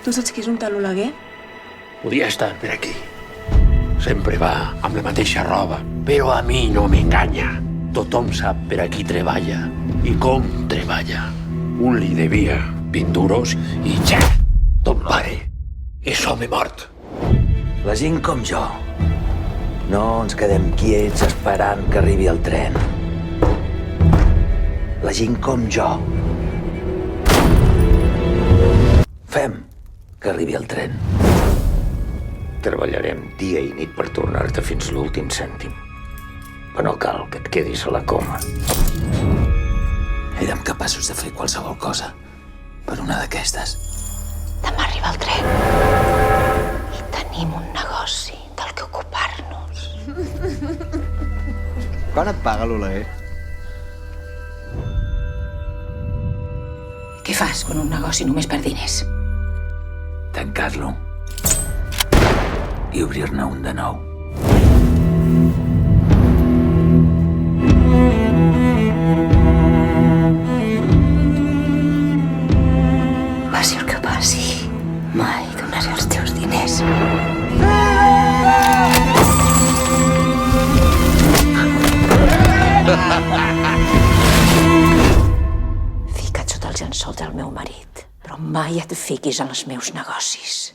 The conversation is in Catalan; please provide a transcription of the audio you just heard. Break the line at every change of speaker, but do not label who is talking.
Tu saps qui és un tal Oleguer?
Podia estar per aquí. Sempre va amb la mateixa roba, però a mi no m'enganya. Tothom sap per a qui treballa i com treballa. Un li devia 20 duros i ja, ton pare és home mort.
La gent com jo no ens quedem quiets esperant que arribi el tren. La gent com jo fem que arribi el tren. Treballarem dia i nit per tornar-te fins l'últim cèntim. Però no cal que et quedis a la coma. Érem capaços de fer qualsevol cosa per una d'aquestes.
Demà arriba el tren i tenim un negoci del que ocupar-nos.
Quan et paga l'Oleguer?
Què fas quan un negoci només perd diners?
Tancar-lo i obrir-ne un de nou.
Passi el que passi, mai donaré els teus diners. Fica't sota el llençol del meu marit, però mai et fiquis en els meus negocis.